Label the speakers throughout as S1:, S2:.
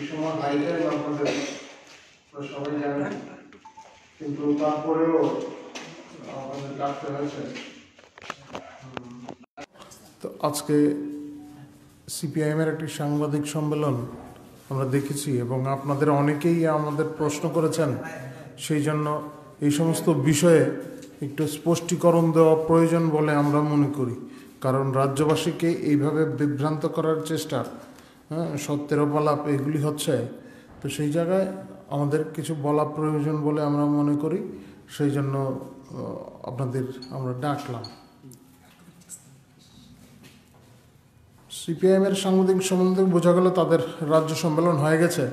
S1: সময় high time আপনাদের সবাই জানেন, কিন্তু তারপরেও আমাদের ডাকতে হয়েছে। তো আজকে সিপিআইএমের একটি সাংবাদিক সম্মেলন আমরা দেখেছি এবং আপনাদের অনেকেই আমাদের প্রশ্ন করেছেন, সেই জন্য এই সমস্ত বিষয়ে একটু স্পষ্টীকরণ দেওয়া প্রয়োজন বলে আমরা মনে করি। কারণ রাজ্যবাসীকে এইভাবে বিভ্রান্ত করার চেষ্টা, সত্যের অপলাপ এগুলি হচ্ছে, তো সেই জায়গায় আমাদের কিছু বলা প্রয়োজন বলে আমরা মনে করি। সেই জন্য আপনাদের আমরা ডাকলাম। সিপিআইএমের সাংবাদিক সম্বন্ধে বোঝা গেল তাদের রাজ্য সম্মেলন হয়ে গেছে।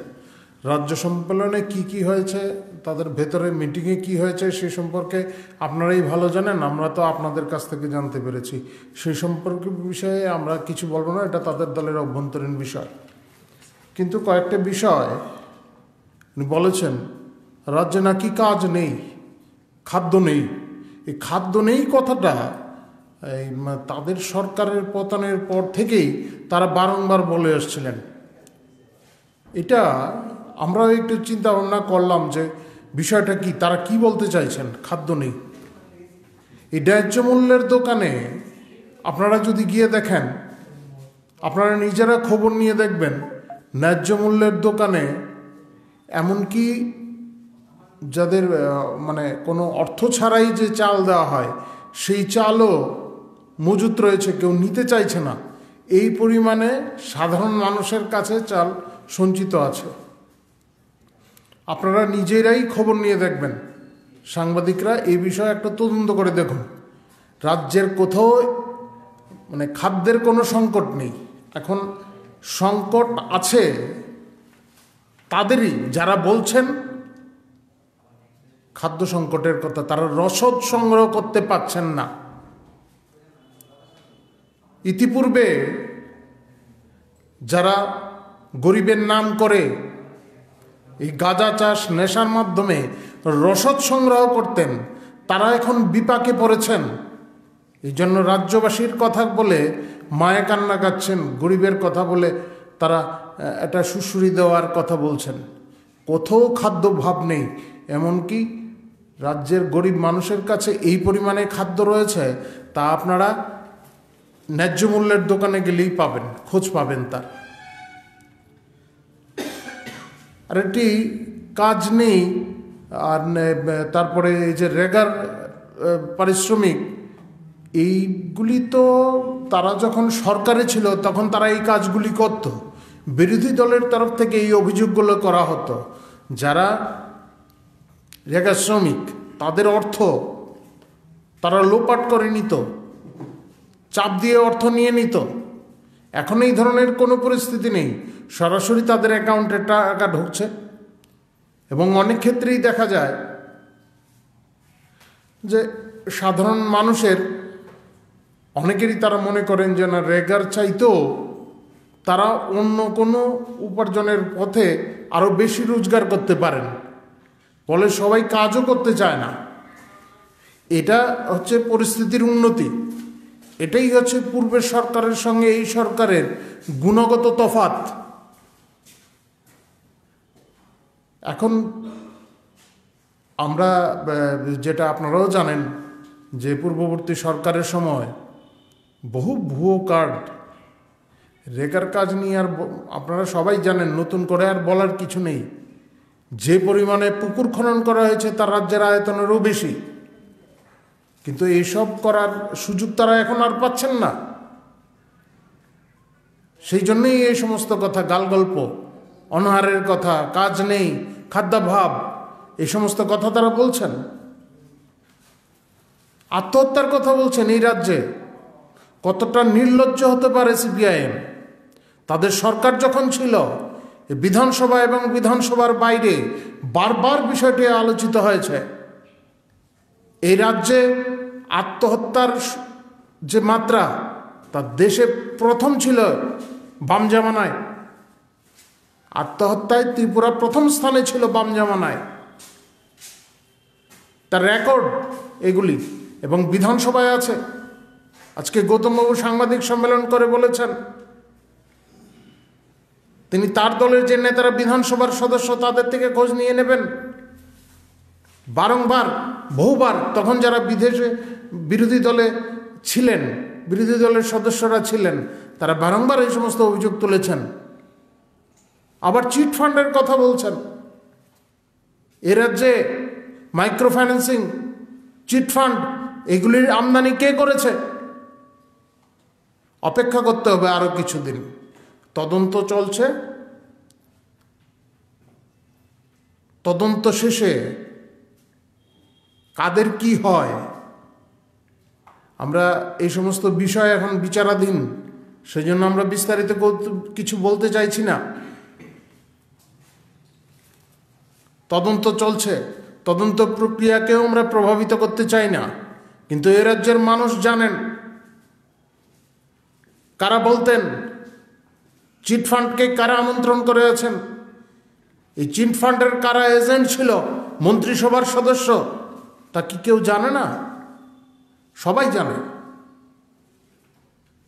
S1: রাজ্য সম্মেলনে কি হয়েছে, তাদের ভেতরে মিটিংয়ে কি হয়েছে সে সম্পর্কে আপনারাই ভালো জানেন। আমরা তো আপনাদের কাছ থেকে জানতে পেরেছি। সেই সম্পর্কে বিষয়ে আমরা কিছু বলবো না, এটা তাদের দলের অভ্যন্তরীণ বিষয়। কিন্তু কয়েকটা বিষয় উনি বলেছেন, রাজ্যে নাকি কাজ নেই, খাদ্য নেই। এই খাদ্য নেই কথাটা এই তাদের সরকারের পতনের পর থেকেই তারা বারংবার বলে আসছিলেন। এটা আমরাও একটু চিন্তা ভাবনা করলাম যে বিষয়টা কি, তারা কি বলতে চাইছেন খাদ্য নেই। এই ন্যায্য মূল্যের দোকানে আপনারা যদি গিয়ে দেখেন, আপনারা নিজেরা খবর নিয়ে দেখবেন, ন্যায্য মূল্যের দোকানে এমনকি যাদের মানে কোনো অর্থ ছাড়াই যে চাল দেওয়া হয়, সেই চালও মজুত রয়েছে, কেউ নিতে চাইছে না। এই পরিমাণে সাধারণ মানুষের কাছে চাল সঞ্চিত আছে। আপনারা নিজেরাই খবর নিয়ে দেখবেন, সাংবাদিকরা এই বিষয়ে একটা তদন্ত করে দেখুন। রাজ্যের কোথাও মানে খাদ্যের কোনো সংকট নেই। এখন সংকট আছে তাদেরই, যারা বলছেন খাদ্য সংকটের কথা, তারা রসদ সংগ্রহ করতে পারছেন না। ইতিপূর্বে যারা গরিবের নাম করে এই গাঁজা চাষ নেশার মাধ্যমে রসদ সংগ্রহ করতেন, তারা এখন বিপাকে পড়েছেন। এই জন্য রাজ্যবাসীর কথা বলে মায়ে কান্না কাচ্ছেন, গরিবের কথা বলে তারা একটা সুশুরি দেওয়ার কথা বলছেন। কোথাও খাদ্য ভাব নেই। এমনকি রাজ্যের গরিব মানুষের কাছে এই পরিমাণে খাদ্য রয়েছে, তা আপনারা ন্যায্য মূল্যের দোকানে গেলেই পাবেন, খোঁজ পাবেন তার। আর একটি কাজ নেই। আর তারপরে এই যে রেগার পারিশ্রমিক, এইগুলি তো তারা যখন সরকারে ছিল তখন তারা এই কাজগুলি করত। বিরোধী দলের তরফ থেকে এই অভিযোগগুলো করা হতো, যারা রেগা শ্রমিক তাদের অর্থ তারা লোপাট করে নিত, চাপ দিয়ে অর্থ নিয়ে নিত। এখন এই ধরনের কোনো পরিস্থিতি নেই, সরাসরি তাদের অ্যাকাউন্টে টাকা ঢুকছে। এবং অনেক ক্ষেত্রেই দেখা যায় যে সাধারণ মানুষের অনেকেরই তারা মনে করেন যে না, রেগার চাইতেও তারা অন্য কোনো উপার্জনের পথে আরও বেশি রোজগার করতে পারেন, ফলে সবাই কাজও করতে চায় না। এটা হচ্ছে পরিস্থিতির উন্নতি। এটাই হচ্ছে পূর্বের সরকারের সঙ্গে এই সরকারের গুণগত তফাৎ। এখন আমরা যেটা আপনারাও জানেন যে পূর্ববর্তী সরকারের সময় বহু ভুয়ো কার্ড, রেগার কাজ নিয়ে আর আপনারা সবাই জানেন, নতুন করে আর বলার কিছু নেই। যে পরিমাণে পুকুর খনন করা হয়েছে তার রাজ্যের আয়তনেরও বেশি, কিন্তু এইসব করার সুযোগ তারা এখন আর পাচ্ছেন না। সেই জন্যই এই সমস্ত কথা, গালগল্প, অনাহারের কথা, কাজ নেই, খাদ্যাভাব, এই সমস্ত কথা তারা বলছেন। আত্মহত্যার কথা বলছেন। এই রাজ্যে কতটা নির্লজ্জ হতে পারে সিপিআইএম। তাদের সরকার যখন ছিল, বিধানসভা এবং বিধানসভার বাইরে বারবার বিষয়টি আলোচিত হয়েছে। এই রাজ্যে আত্মহত্যার যে মাত্রা, তা দেশে প্রথম ছিল বাম জামানায়। আত্মহত্যায় ত্রিপুরা প্রথম স্থানে ছিল বাম জামানায়, তার রেকর্ড এগুলি, এবং বিধানসভায় আছে। আজকে গৌতমবাবু সাংবাদিক সম্মেলন করে বলেছেন তিনি তার দলের যে নেতারা বিধানসভার সদস্য তাদের থেকে খোঁজ নিয়ে নেবেন। বারংবার বহুবার তখন যারা বিরোধী দলে ছিলেন, বিরোধী দলের সদস্যরা ছিলেন, তারা বারংবার এই সমস্ত অভিযোগ তুলেছেন। আবার চিট ফান্ডের কথা বলছেন। এ রাজ্যে মাইক্রো ফাইন্যান্সিং, চিট ফান্ড, এগুলির আমদানি কে করেছে? অপেক্ষা করতে হবে আরো কিছুদিন। তদন্ত চলছে, তদন্ত শেষে কাদের কি হয়, আমরা এই সমস্ত বিষয় এখন বিচারাধীন, সেজন্য আমরা বিস্তারিত কিছু বলতে চাইছি না। তদন্ত চলছে, তদন্ত প্রক্রিয়াকেও আমরা প্রভাবিত করতে চাই না। কিন্তু এ রাজ্যের মানুষ জানেন কারা বলতেন, চিট ফান্ডকে কারা আমন্ত্রণ করে আছেন, এই চিট ফান্ডের কারা এজেন্ট ছিল, মন্ত্রিসভার সদস্য, তা কি কেউ জানে না? সবাই জানে।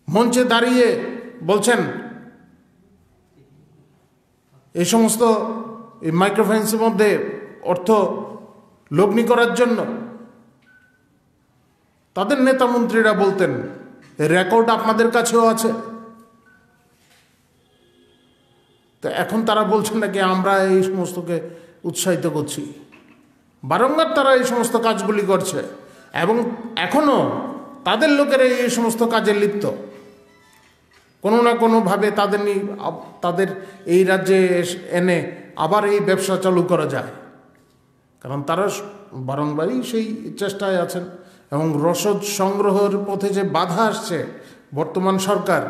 S1: মঞ্চে দাঁড়িয়ে বলছেন এই সমস্ত এই মাইক্রোফাইন্যান্সের মধ্যে অর্থ লগ্নি করার জন্য। তাদের নেতা মন্ত্রীরা বলতেন, রেকর্ড আপনাদের কাছেও আছে। তো এখন তারা বলছেন নাকি আমরা এই সমস্তকে উৎসাহিত করছি। বারংবার তারা এই সমস্ত কাজগুলি করছে এবং এখনো তাদের লোকেরা এই সমস্ত কাজে লিপ্ত। কোনো না কোনোভাবে তাদের এই রাজ্যে এনে আবার এই ব্যবসা চালু করা যায়, কারণ তারা বারংবারই সেই চেষ্টায় আছেন। এবং রসদ সংগ্রহের পথে যে বাধা আসছে, বর্তমান সরকার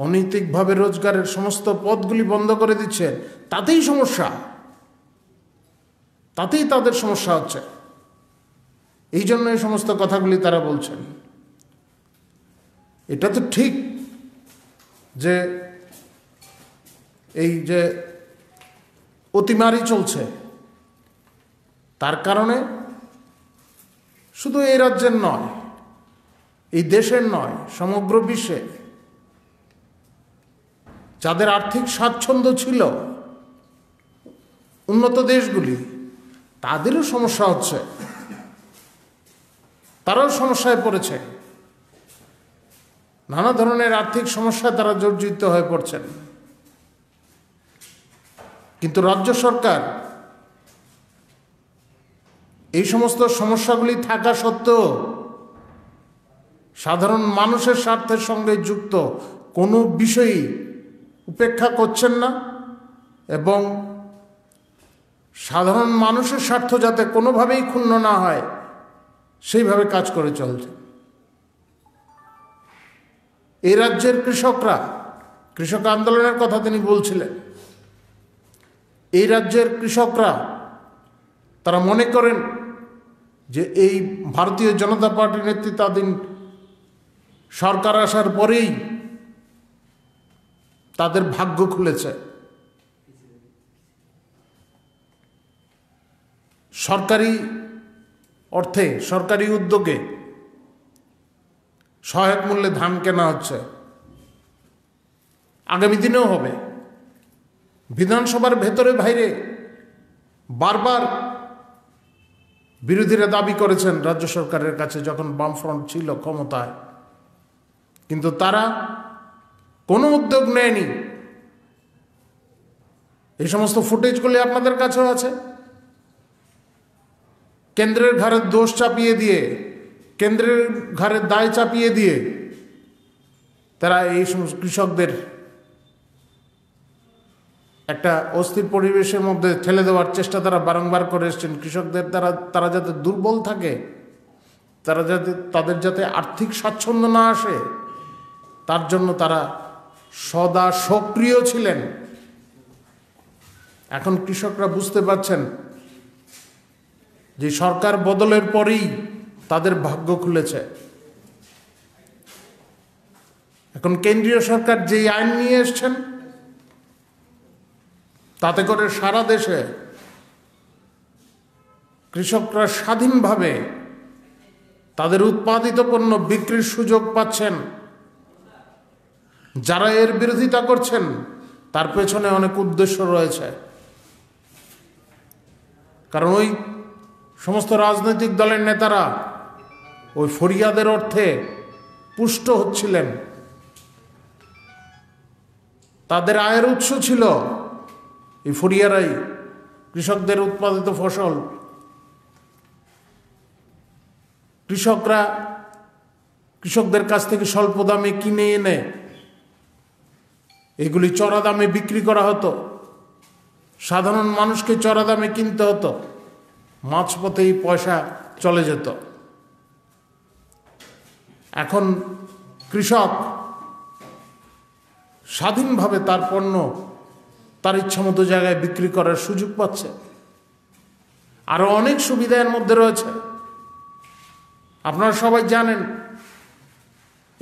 S1: অনৈতিকভাবে রোজগারের সমস্ত পথগুলি বন্ধ করে দিচ্ছে, তাতেই সমস্যা, তাতেই তাদের সমস্যা হচ্ছে। এই জন্য এই সমস্ত কথাগুলি তারা বলছেন। এটা তো ঠিক যে এই যে অতিমারি চলছে, তার কারণে শুধু এই রাজ্যের নয়, এই দেশের নয়, সমগ্র বিশ্বে যাদের আর্থিক স্বাচ্ছন্দ্য ছিল, উন্নত দেশগুলি, তাদেরও সমস্যা হচ্ছে, তারাও সমস্যায় পড়েছে। নানা ধরনের আর্থিক সমস্যায় তারা জর্জরিত হয়ে পড়ছেন। কিন্তু রাজ্য সরকার এই সমস্ত সমস্যাগুলি থাকা সত্ত্বেও সাধারণ মানুষের স্বার্থের সঙ্গে যুক্ত কোনো বিষয়ই উপেক্ষা করছেন না এবং সাধারণ মানুষের স্বার্থ যাতে কোনোভাবেই ক্ষুণ্ণ না হয় সেইভাবে কাজ করে চলছে। এই রাজ্যের কৃষকরা, কৃষক আন্দোলনের কথা তিনি বলছিলেন, এই রাজ্যের কৃষকরা তারা মনে করেন যে এই ভারতীয় জনতা পার্টির নেতৃত্বাধীন সরকার আসার পরেই তাদের ভাগ্য খুলেছে। সরকারি অর্থে, সরকারি উদ্যোগে সহায়ক মূল্যে ধান কেনা হচ্ছে, আগামী দিনেও হবে। বিধানসভার ভেতরে বাইরে বারবার বিরোধীরা দাবি করেছেন রাজ্য সরকারের কাছে, যখন বামফ্রন্ট ছিল ক্ষমতায়, কিন্তু তারা কোনো উদ্যোগ নেয়নি। এই সমস্ত ফুটেজগুলি আপনাদের কাছেও আছে। কেন্দ্রের ঘাড়ে দোষ চাপিয়ে দিয়ে, কেন্দ্রের ঘাড়ে দায় চাপিয়ে দিয়ে তারা এই সমস্ত কৃষকদের একটা অস্থির পরিবেশের মধ্যে ঠেলে দেওয়ার চেষ্টা তারা বারংবার করে এসছেন। কৃষকদের তারা যাতে দুর্বল থাকে, তাদের যাতে আর্থিক স্বাচ্ছন্দ্য না আসে, তার জন্য তারা সদা সক্রিয় ছিলেন। এখন কৃষকরা বুঝতে পারছেন যে সরকার বদলের পরেই তাদের ভাগ্য খুলেছে। এখন কেন্দ্রীয় সরকার যে আইন নিয়ে এসছেন, তাতে করে সারা দেশে কৃষকরা স্বাধীনভাবে তাদের উৎপাদিত পণ্য বিক্রির সুযোগ পাচ্ছেন। যারা এর বিরোধিতা করছেন তার পেছনে অনেক উদ্দেশ্য রয়েছে। কারণ ওই সমস্ত রাজনৈতিক দলের নেতারা ওই ফরিয়াদের অর্থে পুষ্ট হচ্ছিলেন। তাদের আয়ের উৎস ছিল এই ফরিয়ারাই, কৃষকদের উৎপাদিত ফসল। কৃষকদের কাছ থেকে স্বল্প দামে কিনে এনে এগুলি চড়া দামে বিক্রি করা হতো। সাধারণ মানুষকে চড়া দামে কিনতে হতো, মাঝপথেই পয়সা চলে যেত। এখন কৃষক স্বাধীনভাবে তার পণ্য তার ইচ্ছামতো জায়গায় বিক্রি করার সুযোগ পাচ্ছে। আরো অনেক সুবিধা এর মধ্যে রয়েছে। আপনারা সবাই জানেন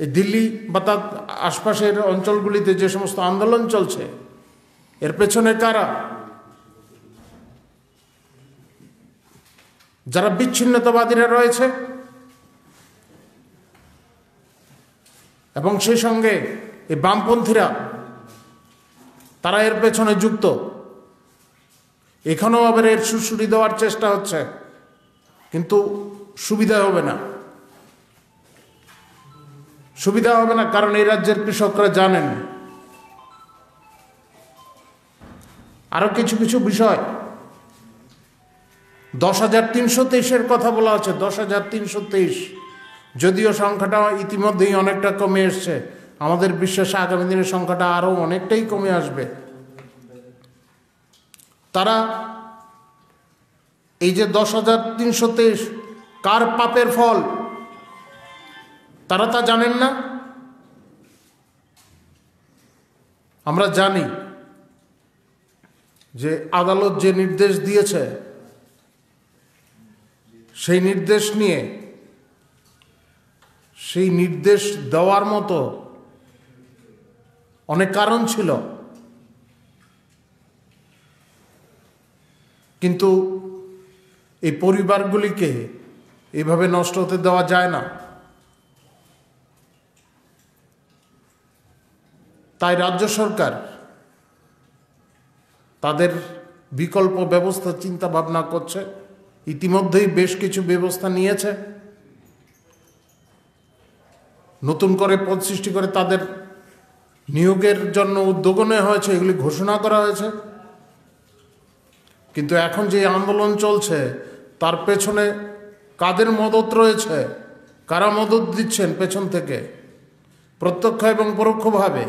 S1: এই দিল্লি বা তার আশপাশের অঞ্চলগুলিতে যে সমস্ত আন্দোলন চলছে, এর পেছনে কারা? যারা বিচ্ছিন্নতাবাদীরা রয়েছে এবং সেই সঙ্গে এই বামপন্থীরা, তারা এর পেছনে যুক্ত। এখানেও আবার এর সুড়সুড়ি দেওয়ার চেষ্টা হচ্ছে, কিন্তু সুবিধা হবে না। সুবিধা হবে না কারণ এই রাজ্যের কৃষকরা জানেন আরো কিছু কিছু বিষয়। 10,323-এর কথা বলা হচ্ছে, 10,323, যদিও সংখ্যাটা ইতিমধ্যেই অনেকটা কমে এসছে। আমাদের বিশ্বাসে আগামী দিনের সংখ্যাটা আরো অনেকটাই কমে আসবে। তারা এই যে 10,323 কার পাপের ফল, তারা তা জানেন না। আমরা জানি যে আদালত যে নির্দেশ দিয়েছে, সেই নির্দেশ নিয়ে, সেই নির্দেশ দেওয়ার মতো অনেক কারণ ছিল, কিন্তু এই পরিবারগুলিকে এইভাবে নষ্ট হতে দেওয়া যায় না। তাই রাজ্য সরকার তাদের বিকল্প ব্যবস্থা চিন্তা ভাবনা করছে। ইতিমধ্যেই বেশ কিছু ব্যবস্থা নিয়েছে। নতুন করে পদ সৃষ্টি করে তাদের নিয়োগের জন্য উদ্যোগ নেওয়া হয়েছে, এগুলি ঘোষণা করা হয়েছে। কিন্তু এখন যে আন্দোলন চলছে তার পেছনে কাদের মদত রয়েছে, কারা মদত দিচ্ছেন পেছন থেকে, প্রত্যক্ষ এবং পরোক্ষভাবে,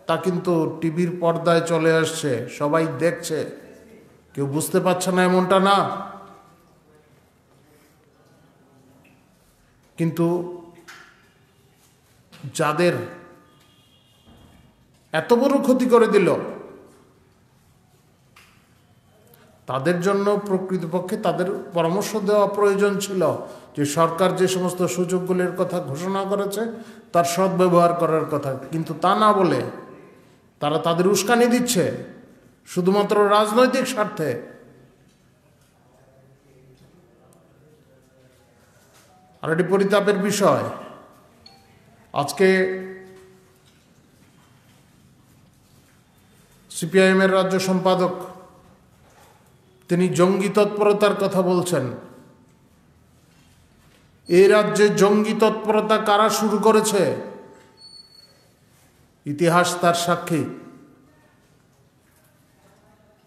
S1: তা কিন্তু টিভির পর্দায় চলে আসছে, সবাই দেখছে। কেউ বুঝতে পারছে না এমনটা না, কিন্তু যাদের এত বড় ক্ষতি করে দিল, তাদের জন্য প্রকৃতপক্ষে তাদের পরামর্শ দেওয়া প্রয়োজন ছিল যে সরকার যে সমস্ত সুযোগগুলির কথা ঘোষণা করেছে তার সদ্ব্যবহার করার কথা। কিন্তু তা না বলে তারা তাদের উস্কানি দিচ্ছে শুধুমাত্র রাজনৈতিক স্বার্থে। আর এটি পরিতাপের বিষয়, আজকে সিপিআইএম এর রাজ্য সম্পাদক তিনি জঙ্গি তৎপরতার কথা বলছেন। এই রাজ্যে জঙ্গি তৎপরতা কারা শুরু করেছে, ইতিহাস তার সাক্ষী।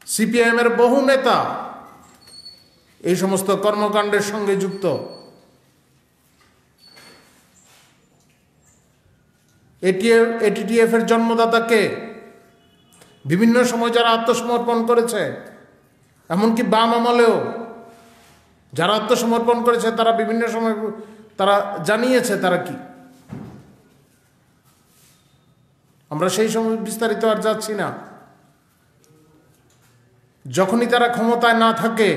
S1: সিপিআইএম এর বহু নেতা এই সমস্ত কর্মকাণ্ডের সঙ্গে যুক্ত। এটিটিএফ এর জন্মদাতা কে? বিভিন্ন সময় যারা আত্মসমর্পণ করেছে, এমনকি বাম আমলেও যারা আত্মসমর্পণ করেছে তারা বিভিন্ন সময় তারা জানিয়েছে তারা কি। আমরা সেই সময় বিস্তারিত আর যাচ্ছি না। যখনই তারা ক্ষমতায় না থাকে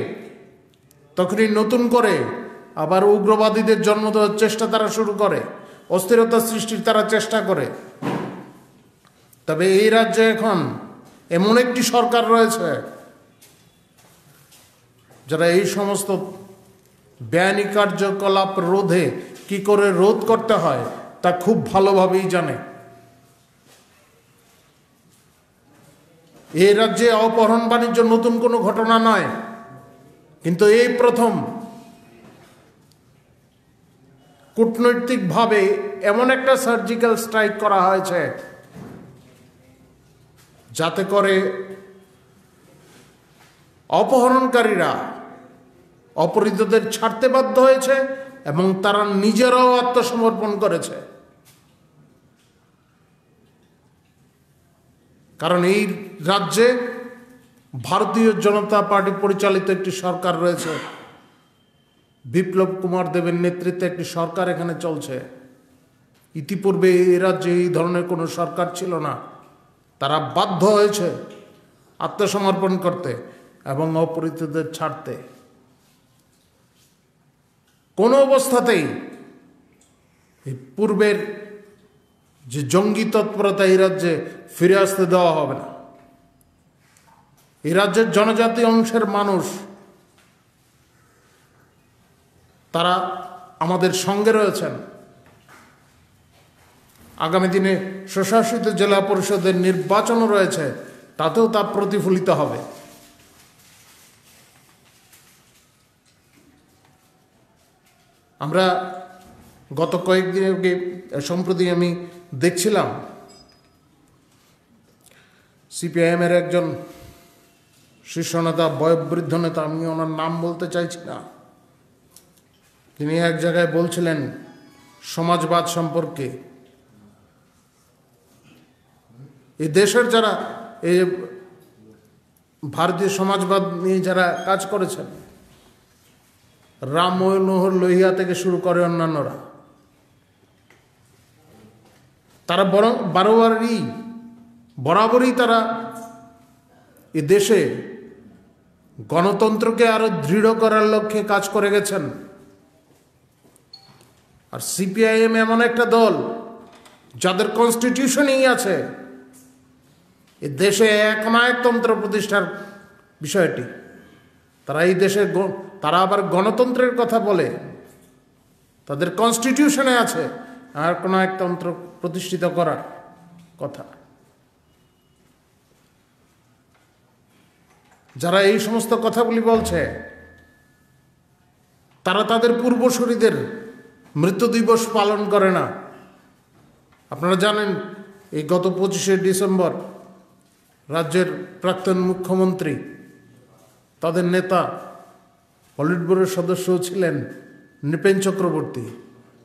S1: তখনই নতুন করে আবার উগ্রবাদীদের জন্ম দেওয়ার চেষ্টা তারা শুরু করে, অস্থিরতা সৃষ্টির তারা চেষ্টা করে। তবে এই রাজ্যে এখন এমন একটি সরকার রয়েছে যারা এই সমস্ত বেআইনি কার্যকলাপ রোধে কি করে রোধ করতে হয় তা খুব ভালোভাবেই জানে। এই রাজ্যে অপহরণ বাণিজ্য নতুন কোনো ঘটনা নয়, কিন্তু এই প্রথম কূটনৈতিকভাবে এমন একটা সার্জিক্যাল স্ট্রাইক করা হয়েছে যাতে করে অপহরণকারীরা অপহৃতদের ছাড়তে বাধ্য হয়েছে এবং তারা নিজেরাও আত্মসমর্পণ করেছে। কারণ এই রাজ্যে ভারতীয় জনতা পার্টি পরিচালিত একটি সরকার রয়েছে, বিপ্লব কুমার দেবের নেতৃত্বে একটি সরকার এখানে চলছে। ইতিপূর্বে এই রাজ্যে এই ধরনের কোনো সরকার ছিল না। তারা বাধ্য হয়েছে আত্মসমর্পণ করতে এবং অপহৃতদের ছাড়তে। কোনো অবস্থাতেই এই পূর্বের যে জঙ্গি তৎপরতা এই রাজ্যে ফিরে আসতে দেওয়া হবে না। এই রাজ্যের জনজাতি অংশের মানুষ তারা আমাদের সঙ্গে রয়েছেন। আগামী দিনে স্বশাসিত জেলা পরিষদের নির্বাচনও রয়েছে, তাতেও তা প্রতিফলিত হবে। আমরা গত কয়েকদিন আগে সম্প্রতি আমি দেখছিলাম সিপিআইএমের একজন শীর্ষ নেতা, বয়োবৃদ্ধ নেতা, আমি ওনার নাম বলতে চাইছি না, তিনি এক জায়গায় বলছিলেন সমাজবাদ সম্পর্কে। এই দেশের যারা এই ভারতীয় সমাজবাদ নিয়ে যারা কাজ করেছেন, রাম মনোহর লোহিয়া থেকে শুরু করে অন্যান্যরা, তারা বরাবরই তারা এ দেশে গণতন্ত্রকে আরো দৃঢ় করার লক্ষ্যে কাজ করে গেছেন। আর সিপিআইএম এমন একটা দল যাদের কনস্টিটিউশনেই আছে এ দেশে একনায়কতন্ত্র প্রতিষ্ঠার বিষয়টি। তারা এই দেশে তারা আবার গণতন্ত্রের কথা বলে, তাদের কনস্টিটিউশনে আছে একনায়কতন্ত্র প্রতিষ্ঠিত করার কথা। যারা এই সমস্ত কথাগুলি বলছে তারা তাদের পূর্বসূরীদের মৃত্যু দিবস পালন করে না। আপনারা জানেন এই গত 25শে ডিসেম্বর রাজ্যের প্রাক্তন মুখ্যমন্ত্রী, তাদের নেতা, পলিট ব্যুরোর সদস্য ছিলেন নৃপেন চক্রবর্তী,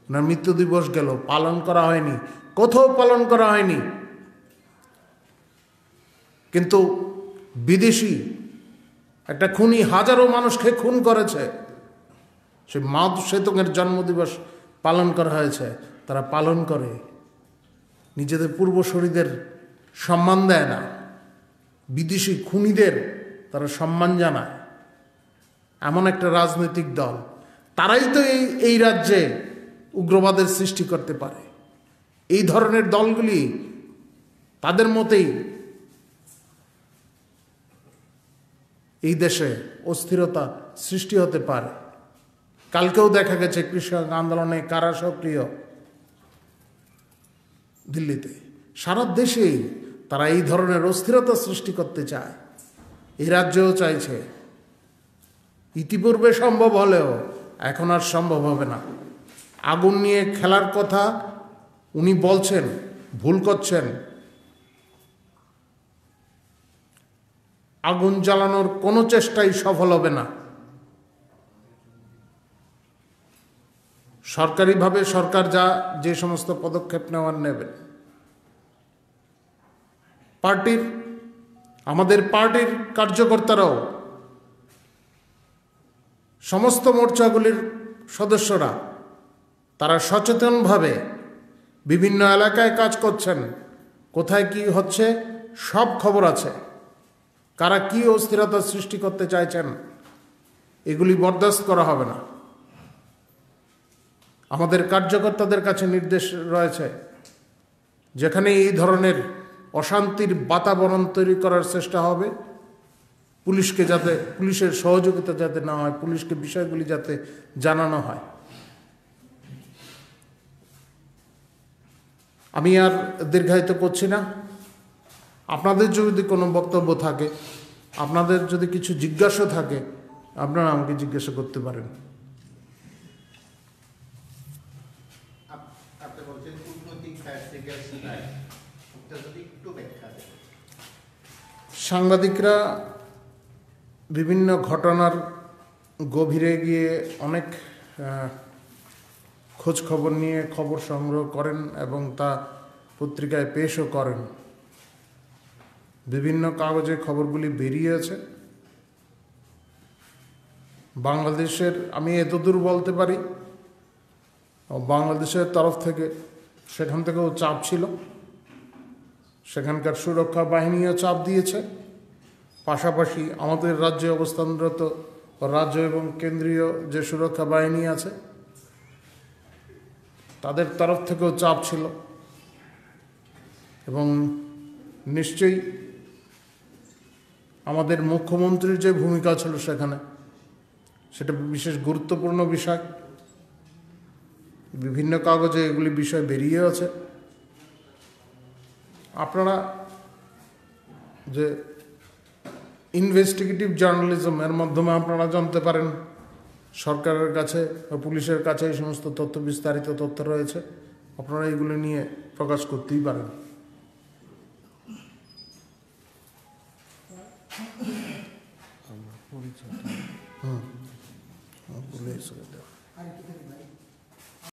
S1: ওনার মৃত্যু দিবস গেল, পালন করা হয়নি, কোথাও পালন করা হয়নি। কিন্তু বিদেশি একটা খুনি হাজারো মানুষকে খুন করেছে, সে মাও সেতুংয়ের জন্মদিবস পালন করা হয়েছে, তারা পালন করে, নিজেদের পূর্বসূরীদের সম্মান দেয় না, বিদেশি খুনিদের তারা সম্মান জানায়। এমন একটা রাজনৈতিক দল, তারাই তো এই রাজ্যে উগ্রবাদের সৃষ্টি করতে পারে। এই ধরনের দলগুলি তাদের মতেই এই দেশে অস্থিরতা সৃষ্টি হতে পারে। কালকেও দেখা গেছে কৃষক আন্দোলনে কারা সক্রিয় দিল্লিতে। সারা দেশেই তারা এই ধরনের অস্থিরতা সৃষ্টি করতে চায়, এই রাজ্যেও চাইছে। ইতিপূর্বে সম্ভব হলেও এখন আর সম্ভব হবে না। আগুন নিয়ে খেলার কথা উনি বলছেন, ভুল করছেন। আগুন জ্বালানোর কোনো চেষ্টাই সফল হবে না। সরকারিভাবে সরকার যে সমস্ত পদক্ষেপ নেওয়ার নেবেন, আমাদের পার্টির কার্যকর্তারাও, সমস্ত মোর্চাগুলির সদস্যরা, তারা সচেতনভাবে বিভিন্ন এলাকায় কাজ করছেন। কোথায় কি হচ্ছে সব খবর আছে, কারা কি অস্থিরতা সৃষ্টি করতে চাইছেন, এগুলি বরদাস্ত করা হবে না। আমাদের কার্যকর্তাদের কাছে নির্দেশ রয়েছে, যেখানে এই ধরনের অশান্তির বাতাবরণ তৈরি করার চেষ্টা হবে, পুলিশের সহযোগিতা যাতে না হয়, পুলিশকে বিষয়গুলি যাতে জানানো হয়। আমি আর দীর্ঘায়িত করছি না। আপনাদের যদি কোনো বক্তব্য থাকে, আপনাদের যদি কিছু জিজ্ঞাসা থাকে, আপনারা আমাকে জিজ্ঞাসা করতে পারেন। সাংবাদিকরা বিভিন্ন ঘটনার গভীরে গিয়ে অনেক খোঁজ খবর নিয়ে খবর সংগ্রহ করেন এবং তা পত্রিকায় পেশও করেন। বিভিন্ন কাগজে খবরগুলি বেরিয়েছে। বাংলাদেশের, আমি এতদূর বলতে পারি, বাংলাদেশের তরফ থেকে সেখান থেকেও চাপ ছিল, সেখানকার সুরক্ষা বাহিনীও চাপ দিয়েছে। পাশাপাশি আমাদের রাজ্যে অবস্থানরত রাজ্য এবং কেন্দ্রীয় যে সুরক্ষা বাহিনী আছে তাদের তরফ থেকেও চাপ ছিল এবং নিশ্চয়ই আমাদের মুখ্যমন্ত্রীর যে ভূমিকা ছিল সেখানে, সেটা বিশেষ গুরুত্বপূর্ণ বিষয়। বিভিন্ন কাগজে এগুলি বিষয় বেরিয়ে আছে। আপনারা যে ইনভেস্টিগেটিভ জার্নালিজম, এর মাধ্যমে আপনারা জানতে পারেন সরকারের কাছে বা পুলিশের কাছে এই সমস্ত তথ্য, বিস্তারিত তথ্য রয়েছে, আপনারা এগুলো নিয়ে প্রকাশ করতেই পারেন।